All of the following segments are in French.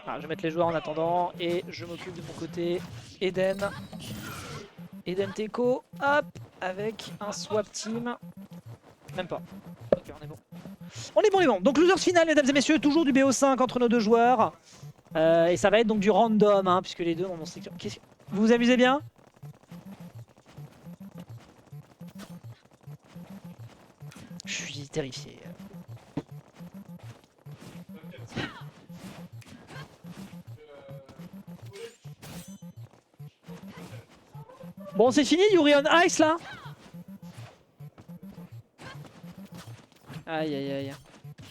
Alors, je vais mettre les joueurs en attendant et je m'occupe de mon côté. Eden. Eden Teco, hop, avec un swap team. Même pas. Ok, on est bon. On est bon. Donc losers final, mesdames et messieurs, toujours du BO5 entre nos deux joueurs. Et ça va être donc du random, hein, puisque les deux ont mon stick. Vous vous amusez bien? Je suis terrifié. Bon, c'est fini, Yuri on Ice là? Aïe aïe aïe.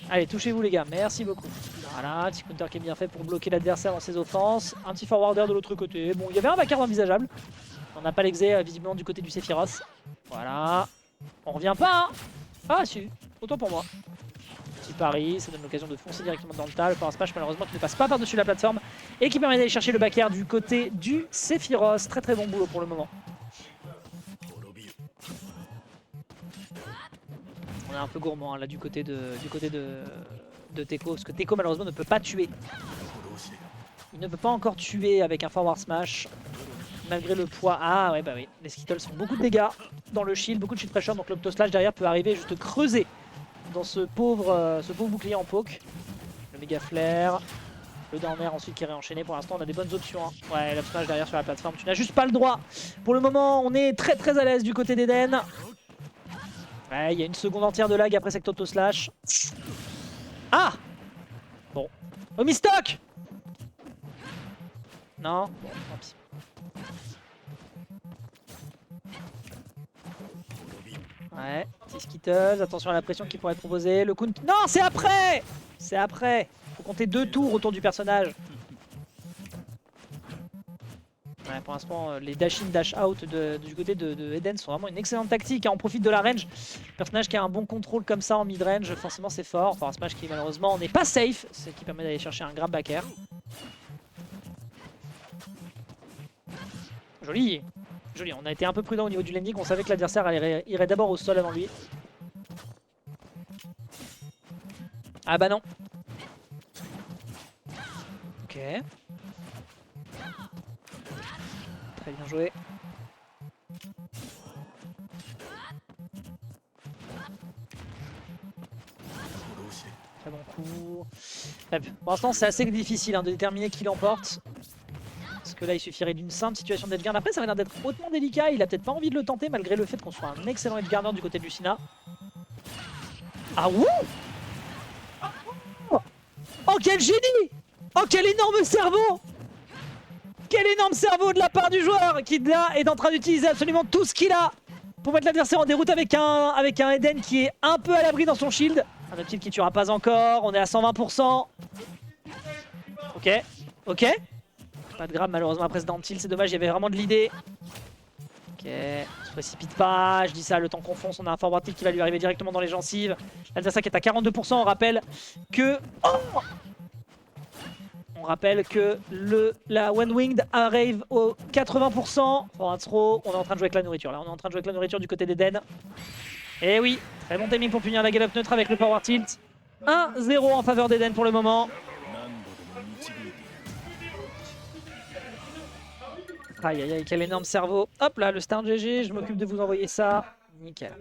Allez, touchez-vous les gars, merci beaucoup. Voilà, petit counter qui est bien fait pour bloquer l'adversaire dans ses offenses. Un petit forwarder de l'autre côté. Bon, il y avait un backer envisageable. On n'a pas l'exé visiblement du côté du Sephiroth. Voilà. On revient pas, hein. Ah si, autant pour moi. Petit pari, ça donne l'occasion de foncer directement dans le tas. Le power smash malheureusement qui ne passe pas par-dessus la plateforme. Et qui permet d'aller chercher le backer du côté du Sephiroth. Très très bon boulot pour le moment. On est un peu gourmand hein, là du côté de Teco, parce que Teco malheureusement ne peut pas tuer. Il ne peut pas encore tuer avec un forward smash, malgré le poids. Ah ouais bah oui, les Skittles font beaucoup de dégâts dans le shield, beaucoup de shield pressure, donc l'Optoslash derrière peut arriver juste creuser dans ce pauvre bouclier en poke. Le méga flare, le down air ensuite qui est réenchaîné. Pour l'instant on a des bonnes options. Hein. Ouais, l'Up smash derrière sur la plateforme, tu n'as juste pas le droit. Pour le moment on est très très à l'aise du côté d'Eden. Ouais, il y a une seconde entière de lag après cette auto-slash. Ah! Bon. Oh, mistock! Non? Bon, tant pis. Ouais, petit Skittles. Attention à la pression qui pourrait être proposée. Le count... Non, c'est après! C'est après. Faut compter 2 tours autour du personnage. Ouais, pour l'instant, les dash in, dash out du côté de Eden sont vraiment une excellente tactique. Hein. On profite de la range. Le personnage qui a un bon contrôle comme ça en mid-range, forcément c'est fort. Enfin, un smash qui malheureusement n'est pas safe, ce qui permet d'aller chercher un grab back air. Joli. Joli, on a été un peu prudent au niveau du landing. On savait que l'adversaire irait d'abord au sol avant lui. Ah bah non. Ok. Très bien joué. Très bon coup. Pour l'instant, c'est assez difficile hein, de déterminer qui l'emporte. Parce que là, il suffirait d'une simple situation d'edgeguard. Après, ça va l'air d'être hautement délicat. Il a peut-être pas envie de le tenter malgré le fait qu'on soit un excellent edgeguarder du côté de Lucina. Ah wouh! Oh, quel génie! Oh, quel énorme cerveau! Quel énorme cerveau de la part du joueur qui là est en train d'utiliser absolument tout ce qu'il a pour mettre l'adversaire en déroute avec un Eden qui est un peu à l'abri dans son shield. Un autre shield qui tuera pas encore, on est à 120%. Ok, ok. Pas de grab malheureusement après ce down tilt, c'est dommage, il y avait vraiment de l'idée. Ok, on se précipite pas, je dis ça, le temps qu'on fonce, on a un forward tilt qui va lui arriver directement dans les gencives. L'adversaire qui est à 42%, on rappelle que... Oh! On rappelle que la One Winged arrive au 80%. Forward throw, on est en train de jouer avec la nourriture. Là, on est en train de jouer avec la nourriture du côté d'Eden. Et oui, très bon timing pour punir la get up neutre avec le power tilt. 1-0 en faveur d'Eden pour le moment. Aïe aïe aïe, quel énorme cerveau. Hop là, le start GG, je m'occupe de vous envoyer ça. Nickel.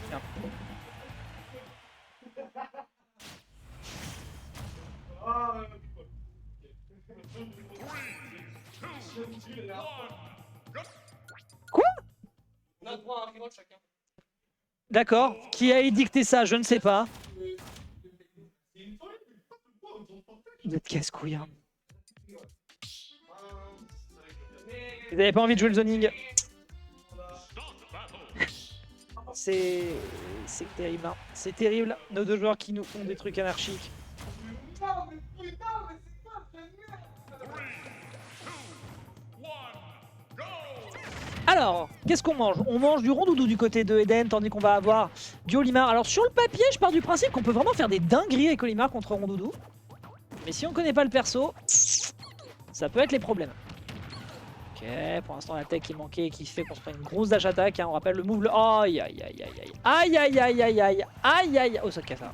Bien. Quoi? D'accord. Qui a édicté ça? Je ne sais pas. Vous êtes casse-couille. Hein. Vous n'avez pas envie de jouer le zoning? C'est terrible. Hein. C'est terrible. Nos deux joueurs qui nous font des trucs anarchiques. Alors, qu'est-ce qu'on mange? On mange du rondoudou du côté de Eden, tandis qu'on va avoir du Olimar. Alors sur le papier, je pars du principe qu'on peut vraiment faire des dingueries avec Olimar contre rondoudou. Mais si on connaît pas le perso, ça peut être les problèmes. Ok, Ok, pour l'instant la tech qui manquait et qui fait qu'on se prend une grosse dash attack, hein. On rappelle le move, aïe aïe aïe aïe aïe aïe aïe aïe aïe aïe aïe aïe. Oh ça te casse ça.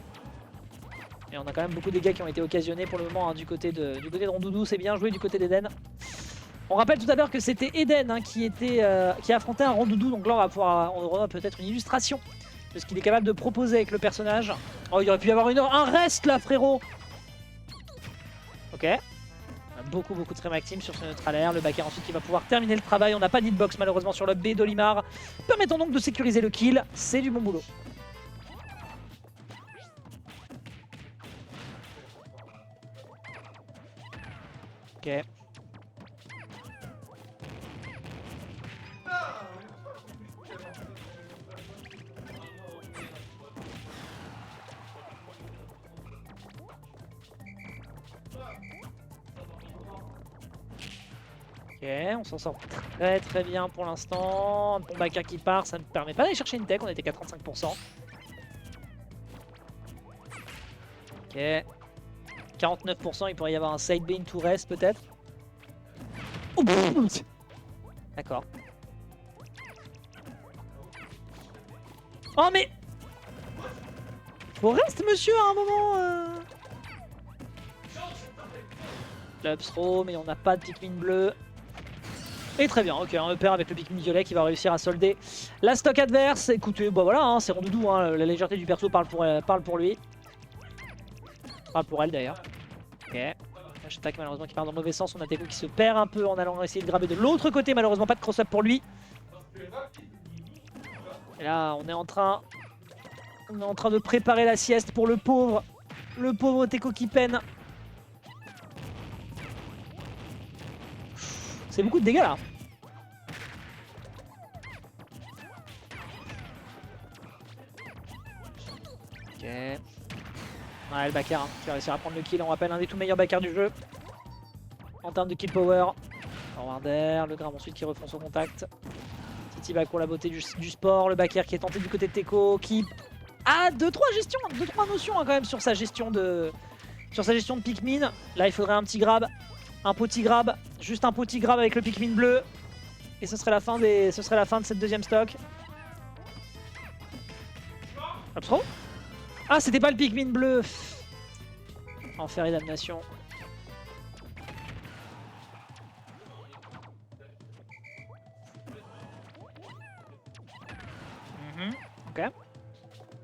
Et on a quand même beaucoup de dégâts qui ont été occasionnés pour le moment, hein, du côté de Rondoudou. C'est bien joué du côté d'Eden. On rappelle tout à l'heure que c'était Eden, hein, qui affrontait un Rondoudou, donc là on aura peut-être une illustration de ce qu'il est capable de proposer avec le personnage. Oh, il aurait pu y avoir un reste là, frérot. Ok. On a beaucoup de frame team sur ce neutralaire. Le backer ensuite qui va pouvoir terminer le travail. On n'a pas d'hitbox malheureusement sur le B d'Olimar, permettant donc de sécuriser le kill. C'est du bon boulot. Ok. Ok, on s'en sort très bien pour l'instant. Un bon backer qui part, ça ne permet pas d'aller chercher une tech, on était qu'à 35%. Ok. 49%, il pourrait y avoir un side B into rest peut-être. Oh, d'accord. Oh mais... Faut reste monsieur à un moment L'upthrow, mais on n'a pas de Pikmin bleu. Et très bien, ok, un upper avec le Pikmin violet qui va réussir à solder la stock adverse. Écoutez, bah voilà, hein, c'est Rondoudou, hein, la légèreté du perso parle pour lui. Parle pour elle d'ailleurs. Ok. Hashtag malheureusement qui part dans le mauvais sens, on a Teco qui se perd un peu en allant essayer de grabber de l'autre côté, malheureusement pas de cross-up pour lui. Et là on est en train de préparer la sieste pour le pauvre Teco qui peine. C'est beaucoup de dégâts là. Ok. Ouais, le backer, hein, qui va réussir à prendre le kill. On rappelle un des tout meilleurs backers du jeu en termes de kill power. Forwarder, le grab ensuite qui refonce au contact. Titi back pour la beauté du sport. Le backer qui est tenté du côté de Teco, qui a 2-3 notions hein, quand même sur sa gestion de Pikmin. Là, il faudrait un petit grab. Un petit grab, juste un petit grab avec le Pikmin bleu. Et ce serait la fin de cette deuxième stock. Upthrow ? Ah, c'était pas le Pikmin bleu. Enfer et damnation. Ok.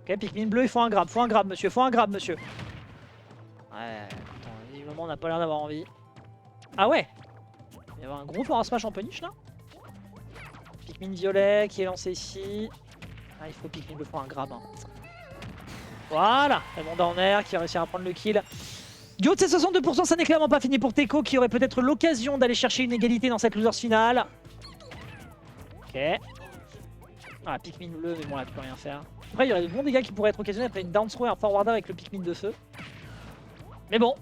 Ok, Pikmin bleu, il faut un grab, monsieur, faut un grab, monsieur. Ouais, attends, visiblement, on n'a pas l'air d'avoir envie. Ah ouais, il y avait un gros forward smash en punish là. Pikmin violet qui est lancé ici. Ah, il faut Pikmin bleu, faut un grab. Hein. Voilà, Raymond en air qui va réussir à prendre le kill. Du haut de ces 62%, ça n'est clairement pas fini pour Teco qui aurait peut-être l'occasion d'aller chercher une égalité dans cette losers finale. Ok. Ah, Pikmin bleu, mais bon là tu peux rien faire. Après il y aurait de bons dégâts qui pourraient être occasionnés après une down throw et un forwarder avec le Pikmin de feu. Mais bon.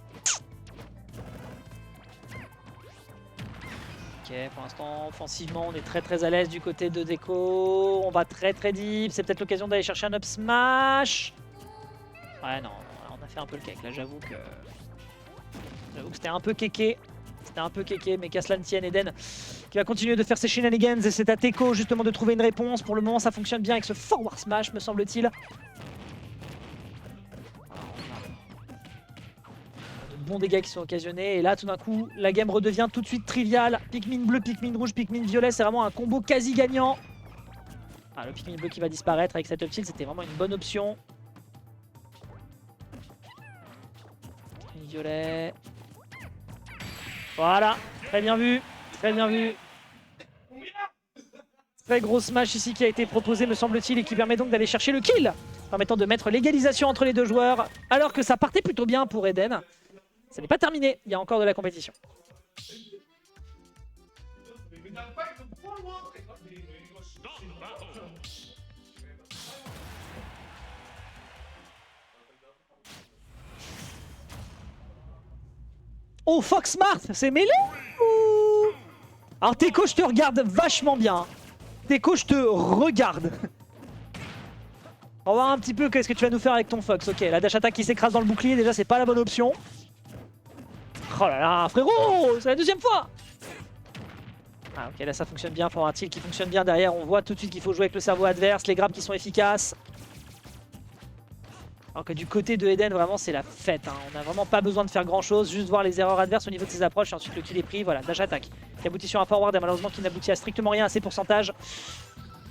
Ok, pour l'instant, offensivement, on est très à l'aise du côté de Teco. On va très deep. C'est peut-être l'occasion d'aller chercher un up smash. Ouais, non, on a fait un peu le cake là, j'avoue que c'était un peu kéké. C'était un peu kéké, mais qu'à cela ne tienne, Eden qui va continuer de faire ses shenanigans et c'est à Teco justement de trouver une réponse. Pour le moment, ça fonctionne bien avec ce forward smash, me semble-t-il. Bons dégâts qui sont occasionnés et là tout d'un coup la game redevient tout de suite triviale. Pikmin bleu, Pikmin rouge, Pikmin violet, c'est vraiment un combo quasi gagnant. Ah, le Pikmin bleu qui va disparaître avec cette up tilt, c'était vraiment une bonne option. Pikmin violet. Voilà, très bien vu, très bien vu. Très gros smash ici qui a été proposé me semble-t-il et qui permet donc d'aller chercher le kill, permettant de mettre l'égalisation entre les deux joueurs alors que ça partait plutôt bien pour Eden. Ça n'est pas terminé, il y a encore de la compétition. Oh, Fox Smart, c'est mêlé ou... Alors Teco, je te regarde vachement bien. Teco, je te regarde. On va voir un petit peu qu'est-ce que tu vas nous faire avec ton Fox. Ok, la dash attack qui s'écrase dans le bouclier, déjà c'est pas la bonne option. Oh là là, frérot, c'est la deuxième fois. Ah ok, là ça fonctionne bien, forward tilt qui fonctionne bien derrière. On voit tout de suite qu'il faut jouer avec le cerveau adverse, les grabs qui sont efficaces. Alors que du côté de Eden, vraiment c'est la fête. Hein. On n'a vraiment pas besoin de faire grand chose, juste voir les erreurs adverses au niveau de ses approches et ensuite le kill est pris. Voilà, dash attack qui aboutit sur un forward et malheureusement qui n'aboutit à strictement rien à ses pourcentages.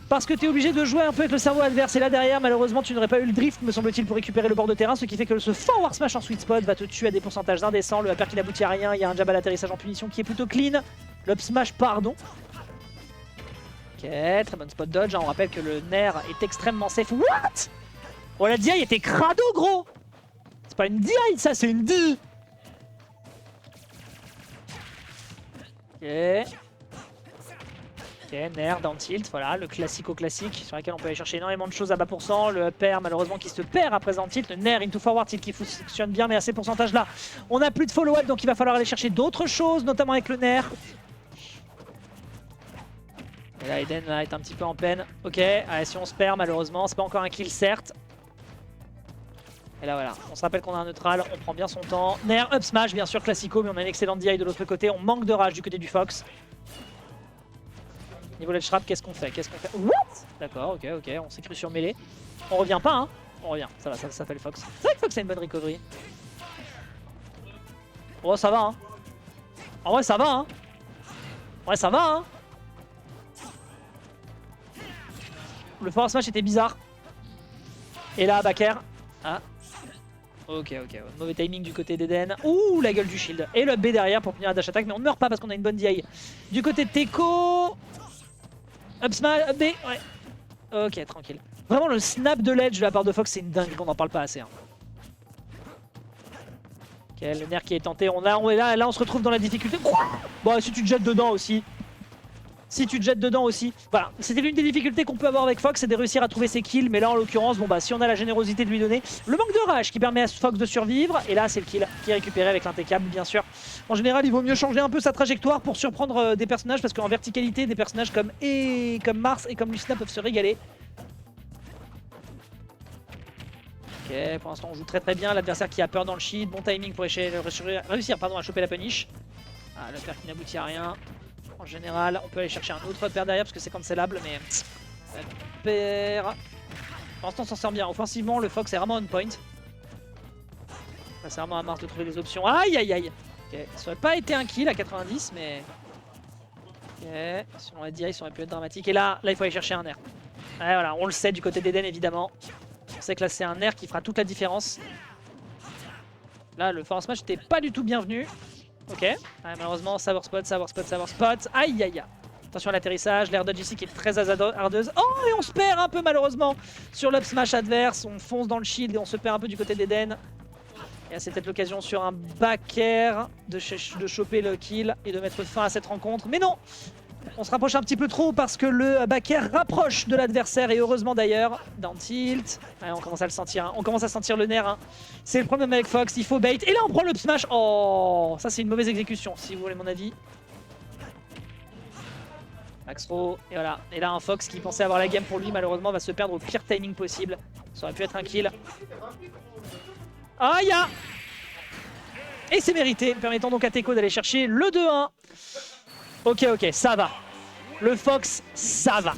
Parce que tu es obligé de jouer un peu avec le cerveau adverse et là derrière malheureusement tu n'aurais pas eu le drift me semble-t-il pour récupérer le bord de terrain, ce qui fait que ce forward smash en sweet spot va te tuer à des pourcentages indécents, le upper qui n'aboutit à rien, il y a un jab à l'atterrissage en punition qui est plutôt clean, l'up smash pardon. Ok, très bonne spot dodge, hein. On rappelle que le Nair est extrêmement safe. What? Oh la DI était crado gros. C'est pas une DI ça, c'est une D. Ok. Ok, Nair down tilt, voilà, le classico-classique sur lequel on peut aller chercher énormément de choses à bas pourcent. Le upper malheureusement qui se perd après down tilt. Le Nair into forward tilt qui fonctionne bien mais à ces pourcentages là. On n'a plus de follow-up donc il va falloir aller chercher d'autres choses, notamment avec le Nair. Et là Eden là, est un petit peu en peine. Ok, allez, si on se perd malheureusement, c'est pas encore un kill certes. Et là voilà, on se rappelle qu'on a un neutral, on prend bien son temps. Nair up smash bien sûr classico mais on a une excellente DI de l'autre côté. On manque de rage du côté du Fox. Niveau ledge trap, qu'est-ce qu'on fait? What? D'accord, ok, on s'est cru sur mêlée. On revient pas, hein? On revient, ça va, ça fait le Fox. C'est vrai que Fox a une bonne recovery. Oh, ça va, hein? En vrai, ça va, hein? Ouais, ça va, hein? Le forward smash était bizarre. Et là, backer. Ah. Ok, mauvais timing du côté d'Eden. Ouh, la gueule du shield. Et le B derrière pour punir la dash attack, mais on ne meurt pas parce qu'on a une bonne DI. Du côté de Teco. Up smash, up B, ouais. Ok, tranquille. Vraiment, le snap de ledge de la part de Fox, c'est une dingue qu'on n'en parle pas assez. Hein. Ok, le Nair qui est tenté. Là, on se retrouve dans la difficulté. Bon, si tu te jettes dedans aussi. Voilà, c'était l'une des difficultés qu'on peut avoir avec Fox, c'est de réussir à trouver ses kills. Mais là, en l'occurrence, bon bah si on a la générosité de lui donner le manque de rage qui permet à Fox de survivre. Et là, c'est le kill qui est récupéré avec l'impeccable, bien sûr. En général, il vaut mieux changer un peu sa trajectoire pour surprendre des personnages parce qu'en verticalité, des personnages comme Mars et comme Lucina peuvent se régaler. Ok, pour l'instant, on joue très bien. L'adversaire qui a peur dans le shield, bon timing pour réussir à choper la punish. Ah, le père qui n'aboutit à rien. En général, on peut aller chercher un autre pair derrière parce que c'est cancelable, mais pair. Pour l'instant, on s'en sort bien. Offensivement, le Fox est vraiment on point. Là, c'est vraiment à Mars de trouver des options. Aïe aïe aïe. Ok, ça aurait pas été un kill à 90, mais. Ok, selon la DI, ça aurait pu être dramatique. Et là, il faut aller chercher un air. Ouais, voilà, on le sait du côté d'Eden évidemment. On sait que là, c'est un air qui fera toute la différence. Là, le forward smash n'était pas du tout bienvenu. Ok, ouais, malheureusement, savoir spot. Aïe aïe aïe. Attention à l'atterrissage, l'air dodge ici qui est très hardeuse. Oh, et on se perd un peu malheureusement sur l'up smash adverse. On fonce dans le shield et on se perd un peu du côté d'Eden. Et là, c'est peut-être l'occasion sur un back air de choper le kill et de mettre fin à cette rencontre. Mais non, on se rapproche un petit peu trop parce que le back air rapproche de l'adversaire et heureusement d'ailleurs. Down tilt. Ouais, on commence à le sentir, hein. On commence à sentir le nerf. Hein. C'est le problème avec Fox, il faut bait. Et là on prend le smash. Oh, ça c'est une mauvaise exécution si vous voulez mon avis. Max throw, et voilà. Et là un Fox qui pensait avoir la game pour lui malheureusement va se perdre au pire timing possible. Ça aurait pu être un kill. Aïe! Et c'est mérité, permettant donc à Teco d'aller chercher le 2-1. Ok, ça va. Le Fox, ça va.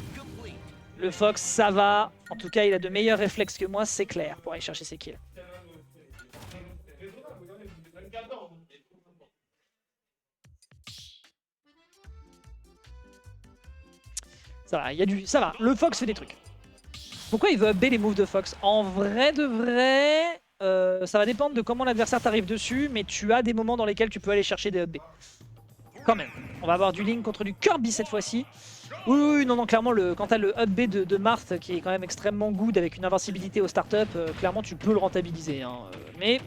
Le Fox, ça va. En tout cas, il a de meilleurs réflexes que moi, c'est clair, pour aller chercher ses kills. Ça va, ça va. Le Fox fait des trucs. Pourquoi il veut upber les moves de Fox? En vrai de vrai, ça va dépendre de comment l'adversaire t'arrive dessus, mais tu as des moments dans lesquels tu peux aller chercher des upb. Quand même. On va avoir du Link contre du Kirby cette fois-ci. Oui, non, clairement, quand t'as le up B de Marth qui est quand même extrêmement good avec une invincibilité au start-up, clairement tu peux le rentabiliser. Hein. Mais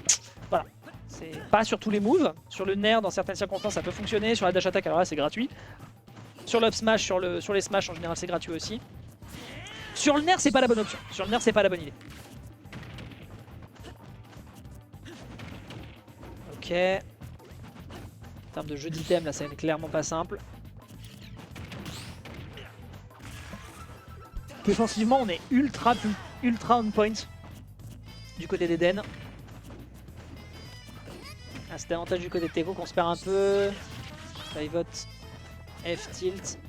voilà, c'est pas sur tous les moves. Sur le Nair, dans certaines circonstances, ça peut fonctionner. Sur la dash attack, alors là, c'est gratuit. Sur l'up smash, sur les smash, en général, c'est gratuit aussi. Sur le Nair, c'est pas la bonne option. Sur le Nair, c'est pas la bonne idée. Ok. En termes de jeu d'item, là, c'est clairement pas simple. Défensivement, on est ultra on point du côté d'Eden. Ah, c'est davantage du côté de Teco qu'on se perd un peu. Pivot F tilt.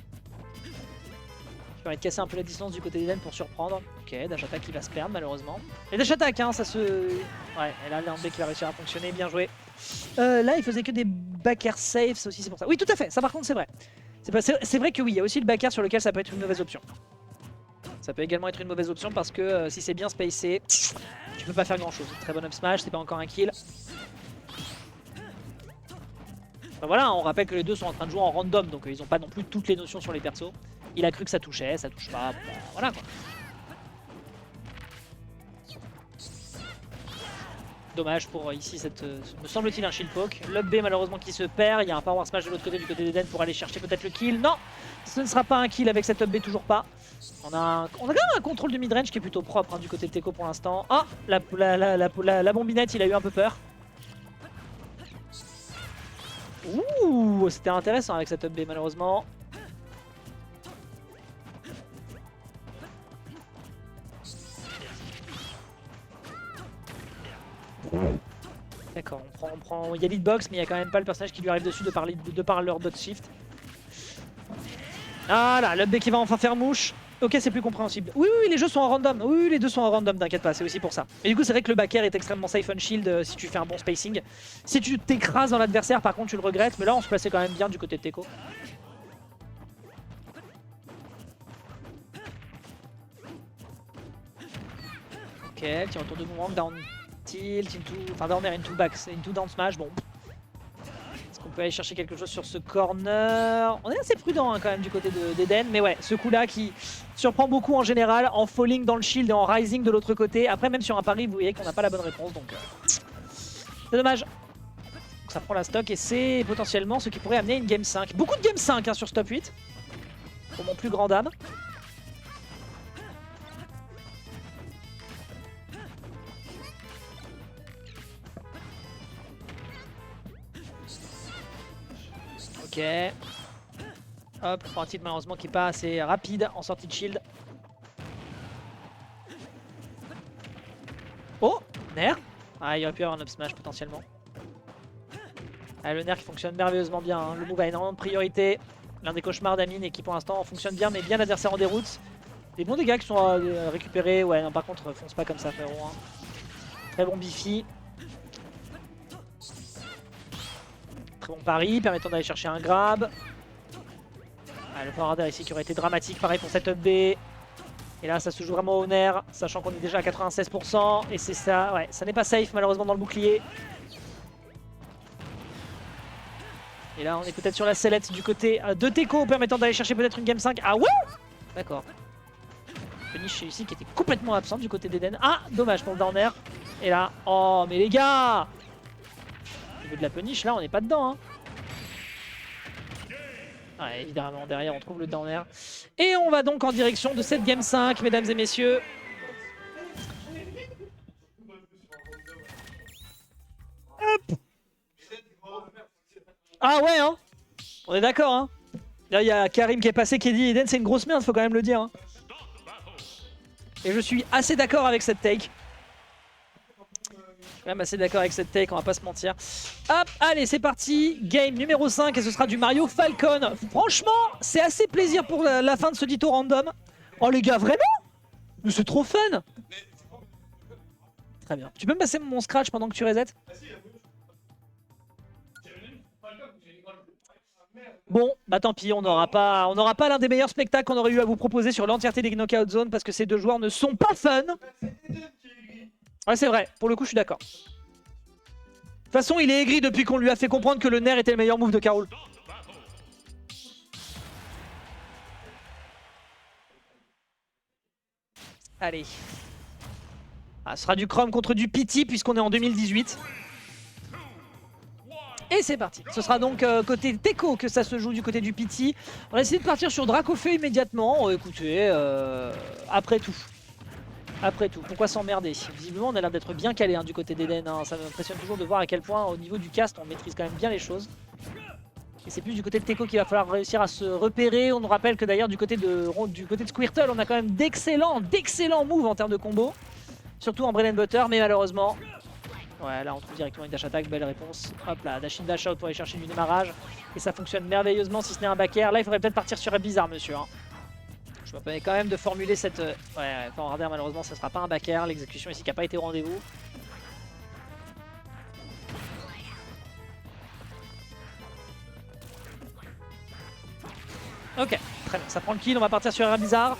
Qui permet de casser un peu la distance du côté d'Eden pour surprendre. Ok, dash attack qui va se perdre malheureusement. Et dash attack, hein, ça se... Ouais, et là, l'un B qui va réussir à fonctionner, bien joué. Là, il faisait que des back air safe, ça aussi c'est pour ça. Oui, tout à fait, ça par contre c'est vrai. C'est vrai que oui, il y a aussi le back air sur lequel ça peut être une mauvaise option. Ça peut également être une mauvaise option parce que si c'est bien spacé, tu peux pas faire grand chose. Très bon up smash, c'est pas encore un kill. Ben voilà, on rappelle que les deux sont en train de jouer en random, donc ils ont pas non plus toutes les notions sur les persos. Il a cru que ça touchait, ça touche pas, bon, voilà quoi. Dommage pour ici cette, me semble-t-il, un shield poke. L'up B malheureusement qui se perd, il y a un power smash de l'autre côté du côté d'Eden pour aller chercher peut-être le kill. Non, ce ne sera pas un kill avec cette up B, toujours pas. On a quand même un contrôle de midrange qui est plutôt propre hein, du côté de Teco pour l'instant. Ah, la bombinette, il a eu un peu peur. Ouh, c'était intéressant avec cette up B malheureusement. D'accord, on prend... Il y a l'hitbox mais il n'y a quand même pas le personnage qui lui arrive dessus de par leur dot shift. Ah là, l'up B qui va enfin faire mouche. Ok, c'est plus compréhensible. Oui, les jeux sont en random. Oui, les deux sont en random, t'inquiète pas, c'est aussi pour ça. Mais du coup, c'est vrai que le back air est extrêmement safe on shield si tu fais un bon spacing. Si tu t'écrases dans l'adversaire, par contre, tu le regrettes. Mais là, on se plaçait quand même bien du côté de Teco. Ok, petit retour de mouvement, down tilt, down air into back, into down smash, bon. Est-ce qu'on peut aller chercher quelque chose sur ce corner? On est assez prudent hein, quand même du côté d'Eden, mais ouais, ce coup-là qui surprend beaucoup en général, en falling dans le shield et en rising de l'autre côté. Après, même sur un pari, vous voyez qu'on n'a pas la bonne réponse, donc c'est dommage. Donc, ça prend la stock et c'est potentiellement ce qui pourrait amener une game 5. Beaucoup de game 5 hein, sur ce top 8, pour mon plus grand dame. Ok. Hop, pour un titre malheureusement qui n'est pas assez rapide en sortie de shield. Oh, Nair. Ah, il aurait pu y avoir un up smash potentiellement. Ah, le Nair qui fonctionne merveilleusement bien. Hein. Le move a énormément de priorité. L'un des cauchemars d'Amine et qui pour l'instant fonctionne bien, mais bien l'adversaire en déroute. Des bons dégâts qui sont récupérés. Ouais, non, par contre, fonce pas comme ça, frérot. Hein. Très bon Bifi. Très bon pari, permettant d'aller chercher un grab. Ah, le power ici qui aurait été dramatique, pareil pour cette up B. Et là, ça se joue vraiment au nerf, sachant qu'on est déjà à 96%. Et c'est ça, ouais, ça n'est pas safe malheureusement dans le bouclier. Et là, on est peut-être sur la sellette du côté de Teco, permettant d'aller chercher peut-être une game 5. Ah ouais. D'accord. Punish ici qui était complètement absent du côté d'Eden. Ah, dommage pour le down air. Et là, oh, mais les gars, au niveau de la punish, là, on n'est pas dedans. Hein. Ouais, évidemment, derrière, on trouve le down air. Et on va donc en direction de cette game 5, mesdames et messieurs. Hop. Ah ouais, hein. On est d'accord, hein. Là, il y a Karim qui est passé, qui dit Eden, c'est une grosse merde, faut quand même le dire. Hein. Et je suis assez d'accord avec cette take. Je suis même assez d'accord avec cette take, on va pas se mentir. Hop, allez, c'est parti. Game numéro 5 et ce sera du Mario Falcon. Franchement, c'est assez plaisir pour la fin de ce dito random. Oh les gars, vraiment? Mais c'est trop fun. Très bien. Tu peux me passer mon scratch pendant que tu resets? Bon, bah tant pis, on n'aura pas l'un des meilleurs spectacles qu'on aurait eu à vous proposer sur l'entièreté des Knockout Zone parce que ces deux joueurs ne sont pas fun. Ouais, c'est vrai, pour le coup, je suis d'accord. De toute façon, il est aigri depuis qu'on lui a fait comprendre que le Nair était le meilleur move de K. Rool. Allez. Ah, ce sera du Chrome contre du Pity puisqu'on est en 2018. Et c'est parti. Ce sera donc côté Teco que ça se joue du côté du Pity. On va essayer de partir sur Dracofeu immédiatement. Oh, écoutez, après tout. Après tout, pourquoi s'emmerder? Visiblement, on a l'air d'être bien calé hein, du côté d'Eden. Hein. Ça m'impressionne toujours de voir à quel point, au niveau du cast, on maîtrise quand même bien les choses. Et c'est plus du côté de Teco qu'il va falloir réussir à se repérer. On nous rappelle que d'ailleurs, du côté de Squirtle, on a quand même d'excellents moves en termes de combo. Surtout en bread and butter, mais malheureusement, Ouais, là on trouve directement une dash attack, belle réponse. Hop là, dash in dash out pour aller chercher du démarrage. Et ça fonctionne merveilleusement si ce n'est un back air. Là il faudrait peut-être partir sur un bizarre monsieur. Hein. Je me permets quand même de formuler cette... Ouais, forward air malheureusement ça sera pas un back air. L'exécution ici qui n'a pas été au rendez-vous. Ok, très bien, ça prend le kill, on va partir sur un bizarre.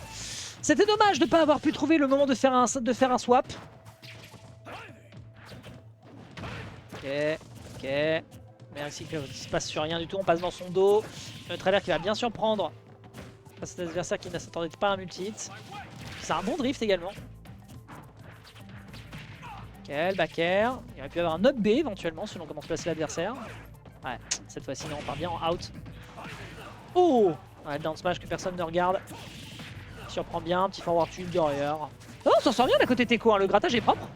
C'était dommage de ne pas avoir pu trouver le moment de faire un swap. Ok. Mais ainsi qu'il ne se passe sur rien du tout, on passe dans son dos. Le travers qui va bien surprendre cet adversaire qui ne s'attendait pas à un multi-hit. C'est un bon drift également. Ok, le back air. Il aurait pu y avoir un up B éventuellement selon comment se placer l'adversaire. Ouais, cette fois-ci non, on part bien en out. Oh! Ouais, down smash que personne ne regarde. Surprend bien, petit forward tube derrière. Oh, on s'en sort bien d'à côté Teco, hein. Le grattage est propre.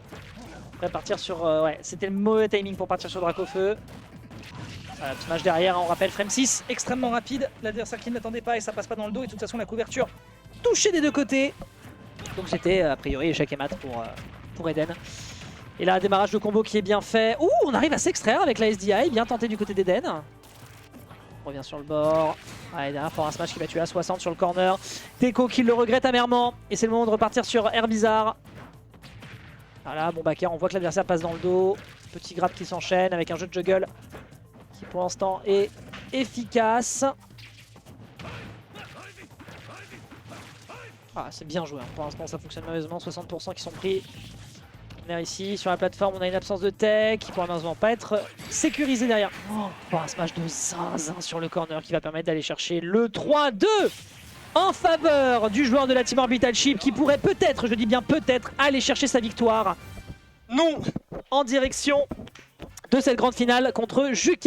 On va partir sur... ouais, c'était le mauvais timing pour partir sur Dracofeu. Smash derrière, on rappelle frame 6, extrêmement rapide. L'adversaire qui ne l'attendait pas et ça passe pas dans le dos. Et de toute façon, la couverture touchée des deux côtés. Donc c'était a priori échec et mat pour Eden. Et là, un démarrage de combo qui est bien fait. Ouh, on arrive à s'extraire avec la SDI, bien tenté du côté d'Eden. On revient sur le bord. Ouais, derrière, pour un smash qui va tuer à 60 sur le corner. Teco qui le regrette amèrement. Et c'est le moment de repartir sur Air Bizarre. Voilà, bon backer, on voit que l'adversaire passe dans le dos. Petit grab qui s'enchaîne avec un jeu de juggle qui pour l'instant est efficace. Ah, c'est bien joué, hein. Pour l'instant ça fonctionne malheureusement, 60% qui sont pris. On est ici, sur la plateforme, on a une absence de tech qui pourra malheureusement pas être sécurisé derrière. Oh, un smash de zinzin sur le corner qui va permettre d'aller chercher le 3-2 en faveur du joueur de la Team Orbital Chip qui pourrait peut-être, je dis bien peut-être, aller chercher sa victoire. Non, en direction de cette grande finale contre Juki.